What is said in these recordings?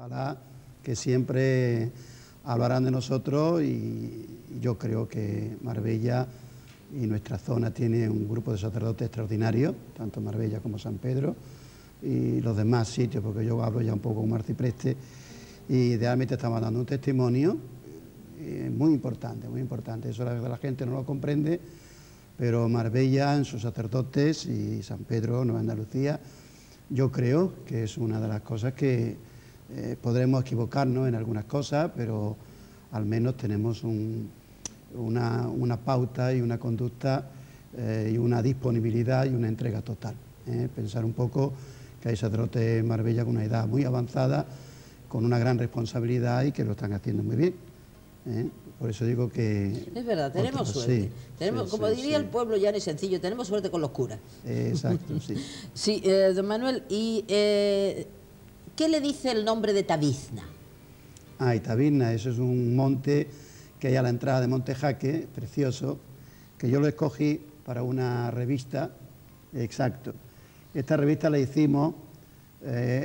Ojalá que siempre hablarán de nosotros y yo creo que Marbella y nuestra zona tiene un grupo de sacerdotes extraordinarios, tanto Marbella como San Pedro y los demás sitios, porque yo hablo ya un poco como arcipreste y realmente estamos dando un testimonio muy importante, muy importante. Eso la gente no lo comprende, pero Marbella en sus sacerdotes y San Pedro, Nueva Andalucía, yo creo que es una de las cosas que podremos equivocarnos en algunas cosas, pero al menos tenemos una pauta y una conducta y una disponibilidad y una entrega total. Pensar un poco que hay sacerdotes en Marbella con una edad muy avanzada, con una gran responsabilidad y que lo están haciendo muy bien. Por eso digo que... Es verdad, tenemos suerte. Sí, tenemos, como diría el pueblo llano y sencillo, tenemos suerte con los curas. Exacto, sí. Sí, don Manuel, ¿y qué le dice el nombre de Tabizna? Y Tabizna, eso es un monte que hay a la entrada de Montejaque, precioso, que yo lo escogí para una revista, exacto. Esta revista la hicimos,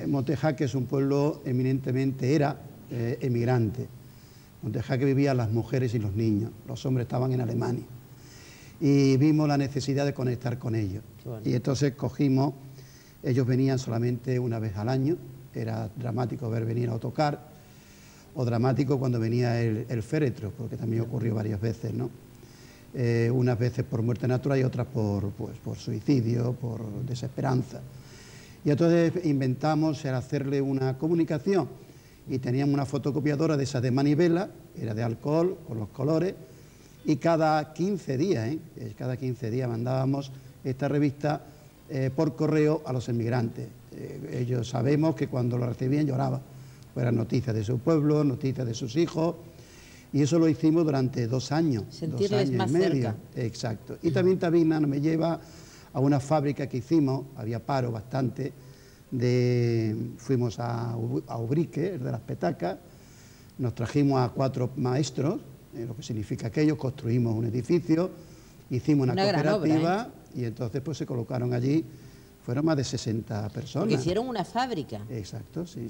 Montejaque es un pueblo eminentemente, era emigrante. Montejaque vivían las mujeres y los niños, los hombres estaban en Alemania. Y vimos la necesidad de conectar con ellos. Y entonces cogimos, ellos venían solamente una vez al año, era dramático ver venir a autocar, o dramático cuando venía el féretro, porque también ocurrió varias veces, ¿no? Unas veces por muerte natural y otras por suicidio, por desesperanza. Y entonces inventamos el hacerle una comunicación y teníamos una fotocopiadora de esas de manivela, era de alcohol, con los colores, y cada 15 días, cada 15 días mandábamos esta revista por correo a los emigrantes. Ellos sabemos que cuando lo recibían lloraban, eran noticias de su pueblo, noticias de sus hijos, y eso lo hicimos durante 2 años. Sentirles 2 años más y medio. cerca. Exacto. Y también Tabizna me lleva a una fábrica que hicimos, había paro bastante, fuimos a Ubrique, el de las petacas, nos trajimos a 4 maestros, lo que significa aquello, construimos un edificio, hicimos una cooperativa obra, y entonces pues se colocaron allí, fueron más de 60 personas. Porque hicieron una fábrica. Exacto, sí.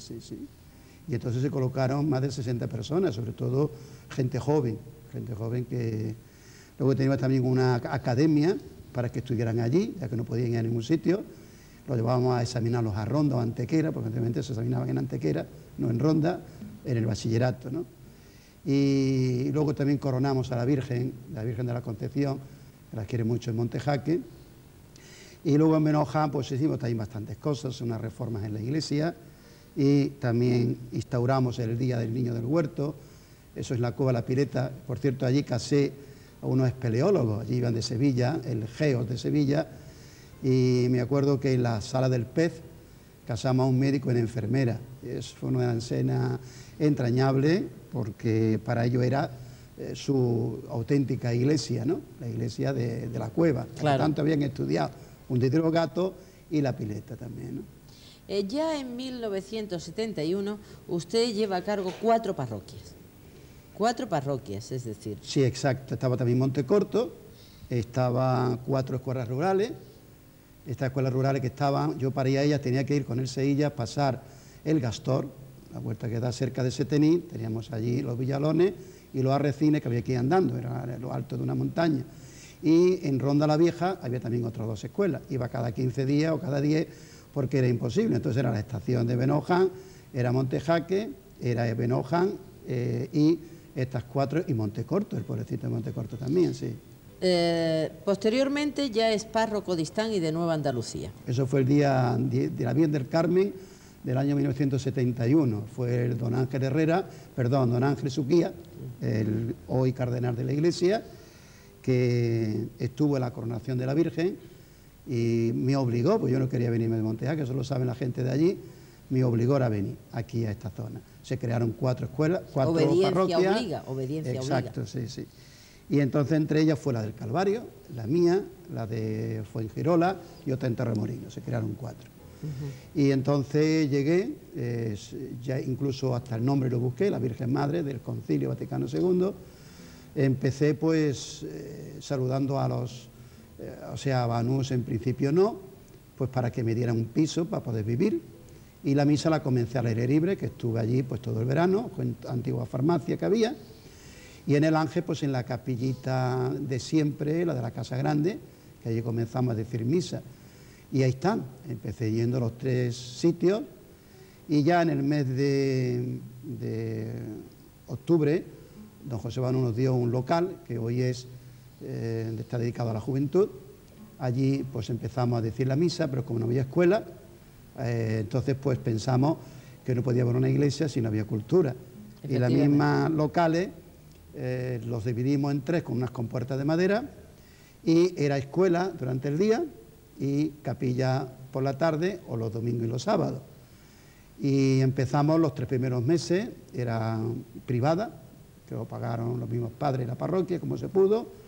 Y entonces se colocaron más de 60 personas, sobre todo gente joven que... Luego teníamos también una academia para que estuvieran allí, ya que no podían ir a ningún sitio. Los llevábamos a examinarlos a Ronda o a Antequera, porque anteriormente se examinaban en Antequera, no en Ronda, en el bachillerato, ¿no? Y luego también coronamos a la Virgen de la Concepción, que la quiere mucho en Montejaque. Y luego en Benoján pues hicimos también bastantes cosas, unas reformas en la iglesia, y también instauramos el Día del Niño del Huerto, eso es la Cueva La Pileta. Por cierto, allí casé a unos espeleólogos, allí iban de Sevilla, el GEOS de Sevilla, y me acuerdo que en la Sala del Pez casamos a un médico y una enfermera. Eso fue una escena entrañable, porque para ello era su auténtica iglesia, ¿no? La iglesia de la cueva. Claro. Por lo tanto, habían estudiado un gato y la pileta también, ¿no? Ya en 1971 usted lleva a cargo 4 parroquias. 4 parroquias, es decir. Sí, exacto. Estaba también Montecorto, estaban 4 escuelas rurales. Estas escuelas rurales que estaban, yo para ir a ellas tenía que ir con el Sevilla, pasar el Gastor, la huerta que da cerca de Setení, teníamos allí los Villalones y los Arrecines que había que ir andando, era lo alto de una montaña. Y en Ronda la Vieja había también otras 2 escuelas, iba cada 15 días o cada 10 porque era imposible. Entonces era la estación de Benoján, era Montejaque, era Benoján y estas 4 y Montecorto, el pueblecito de Montecorto también, sí. Posteriormente ya es párroco de Istán y de Nueva Andalucía. Eso fue el día de la Virgen del Carmen del año 1971. Fue el don Ángel Suquía, el hoy cardenal de la Iglesia, que estuvo en la coronación de la Virgen y me obligó, pues yo no quería venirme de Montejaque, que eso lo saben la gente de allí, me obligó a venir aquí a esta zona. Se crearon 4 escuelas, 4 parroquias. Obediencia exacto, obliga. Sí. Y entonces entre ellas fue la del Calvario, la mía, la de Fuengirola y otra en Torremolinos, se crearon 4. Y entonces llegué, ya incluso hasta el nombre lo busqué, la Virgen Madre del Concilio Vaticano II. Empecé pues saludando a los, a Banús en principio no, pues para que me dieran un piso para poder vivir. y la misa la comencé al aire libre, que estuve allí pues todo el verano, con antigua farmacia que había, y en el Ángel pues en la capillita de siempre, la de la Casa Grande, que allí comenzamos a decir misa. Y ahí están, empecé yendo a los 3 sitios, y ya en el mes de octubre, don José Banu nos dio un local, que hoy está dedicado a la juventud. Allí pues empezamos a decir la misa, pero como no había escuela, entonces pues pensamos que no podía haber una iglesia si no había cultura. Y las mismas locales los dividimos en 3 con unas compuertas de madera, y era escuela durante el día y capilla por la tarde o los domingos y los sábados. Y empezamos los 3 primeros meses, era privada, que lo pagaron los mismos padres de la parroquia como se pudo.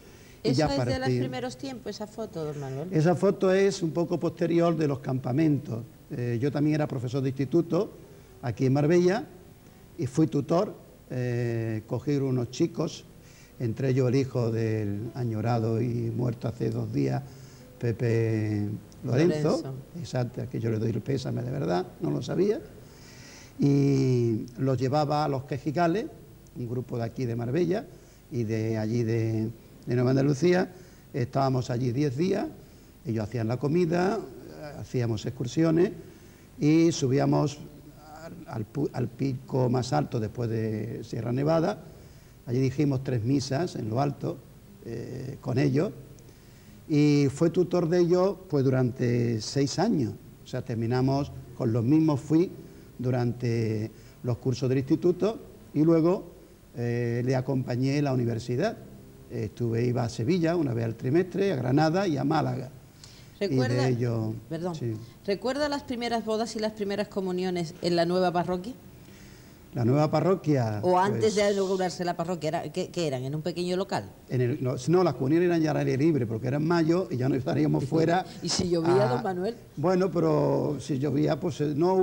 ¿Eso es de los primeros tiempos, esa foto, don Manuel? Esa foto es un poco posterior de los campamentos. Yo también era profesor de instituto aquí en Marbella y fui tutor. Cogí unos chicos, entre ellos el hijo del añorado y muerto hace 2 días, Pepe Lorenzo. Exacto, que yo le doy el pésame de verdad, no lo sabía. Y los llevaba a los Quejigales, un grupo de aquí de Marbella y de allí de Nueva Andalucía. Estábamos allí 10 días, ellos hacían la comida, hacíamos excursiones y subíamos al pico más alto después de Sierra Nevada. Allí dijimos 3 misas en lo alto con ellos, y fue tutor de ellos pues durante 6 años. O sea, terminamos con los mismos, fui durante los cursos del instituto y luego le acompañé en la universidad. Iba a Sevilla una vez al trimestre, a Granada y a Málaga. ¿Recuerda las primeras bodas y las primeras comuniones en la nueva parroquia? La nueva parroquia... ¿O antes de inaugurarse la parroquia? ¿Qué eran? ¿En un pequeño local? No, las comuniones eran ya al aire libre, porque era en mayo y ya no estaríamos fuera... ¿Y si llovía, don Manuel? Bueno, pero si llovía, pues no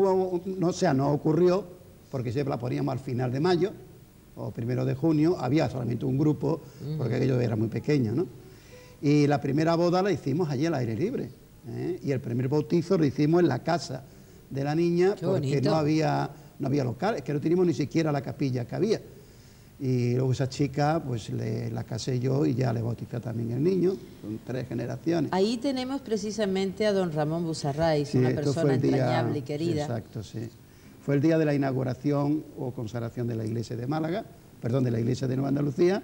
ocurrió, porque siempre la poníamos al final de mayo o 1 de junio, había solamente un grupo, porque aquello era muy pequeño, ¿no? Y la primera boda la hicimos allí al aire libre, y el primer bautizo lo hicimos en la casa de la niña, porque no había local, es que no teníamos ni siquiera la capilla que había. Y luego esa chica, pues la casé yo y ya le bauticé también el niño, con 3 generaciones. Ahí tenemos precisamente a don Ramón Busarraiz, sí, una persona entrañable y querida. Exacto, sí. Fue el día de la inauguración o consagración de la iglesia de Málaga, perdón, de la iglesia de Nueva Andalucía,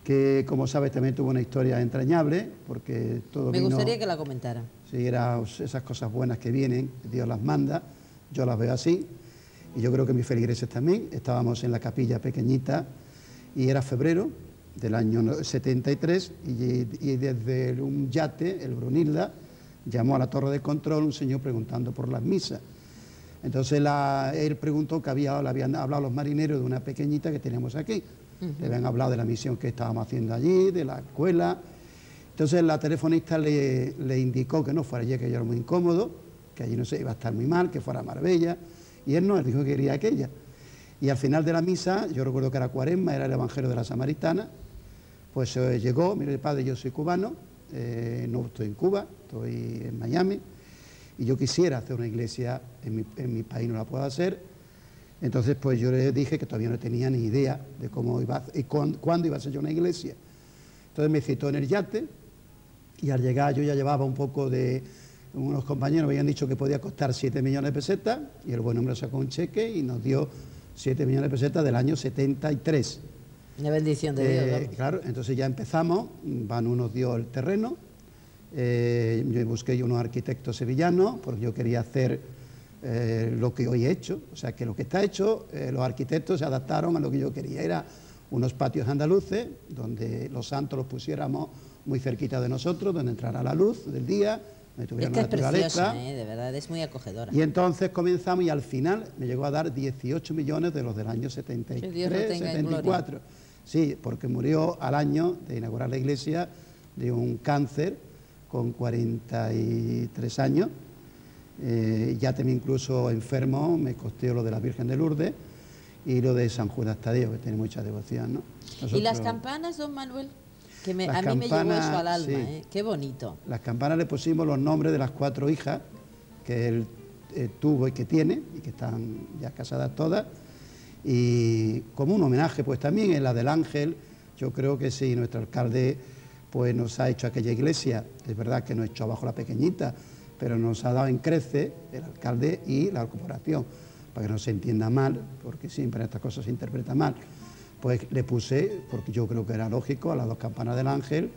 que como sabes también tuvo una historia entrañable, porque todo Me gustaría que la comentara. Sí, eran esas cosas buenas que vienen, Dios las manda, yo las veo así, y yo creo que mis feligreses también. Estábamos en la capilla pequeñita y era febrero del año 73 y desde un yate, el Brunilda, llamó a la torre de control un señor preguntando por las misas. Entonces él preguntó que le habían hablado los marineros de una pequeñita que teníamos aquí. Le habían hablado de la misión que estábamos haciendo allí, de la escuela. Entonces la telefonista le indicó que no fuera allí, que yo era muy incómodo, que allí no se iba a estar muy mal, que fuera a Marbella. Y él no, él dijo que quería aquella. Y al final de la misa, yo recuerdo que era Cuaresma, era el Evangelio de la Samaritana, pues llegó, mire padre, yo soy cubano, no estoy en Cuba, estoy en Miami, y yo quisiera hacer una iglesia en mi país, no la puedo hacer. Entonces pues yo le dije que todavía no tenía ni idea de cómo iba y cuándo iba a ser yo una iglesia. Entonces me citó en el yate y al llegar yo ya llevaba un poco de... Unos compañeros me habían dicho que podía costar 7 millones de pesetas y el buen hombre sacó un cheque y nos dio 7 millones de pesetas del año 73. Una bendición de Dios, ¿no? Claro, entonces ya empezamos, Banu nos dio el terreno, yo busqué unos arquitectos sevillanos porque yo quería hacer lo que hoy he hecho, o sea que lo que está hecho, los arquitectos se adaptaron a lo que yo quería, era unos patios andaluces donde los santos los pusiéramos muy cerquita de nosotros, donde entrara la luz del día, es que es preciosa, de verdad, es muy acogedora. Y entonces comenzamos y al final me llegó a dar 18 millones de los del año 73, 74. Sí, porque murió al año de inaugurar la iglesia de un cáncer con 43 años. Ya también incluso enfermo, me costeó lo de la Virgen de Lourdes y lo de San Judas Tadeo, que tiene mucha devoción, ¿no? ¿Y las campanas, don Manuel? Que a mí me llegó eso al alma, sí. Qué bonito. Las campanas le pusimos los nombres de las 4 hijas, que tuvo y que tiene, y que están ya casadas todas. Y como un homenaje, pues también en la del Ángel, yo creo que sí, nuestro alcalde pues nos ha hecho aquella iglesia, es verdad que nos echó abajo la pequeñita, pero nos ha dado en crece el alcalde y la corporación, para que no se entienda mal, porque siempre estas cosas se interpretan mal. Pues le puse, porque yo creo que era lógico, a las dos campanas del Ángel,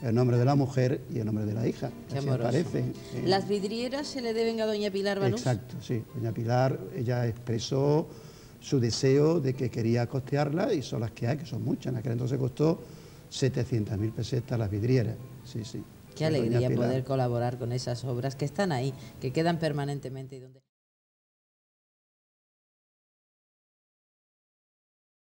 el nombre de la mujer y el nombre de la hija. Qué así amoroso. aparece. ¿Las vidrieras se le deben a doña Pilar Banús? Exacto, sí. Doña Pilar, ella expresó su deseo de que quería costearla y son las que hay, que son muchas. En aquel entonces costó 700.000 pesetas las vidrieras. Sí, sí. Qué alegría poder colaborar con esas obras que están ahí, que quedan permanentemente y donde...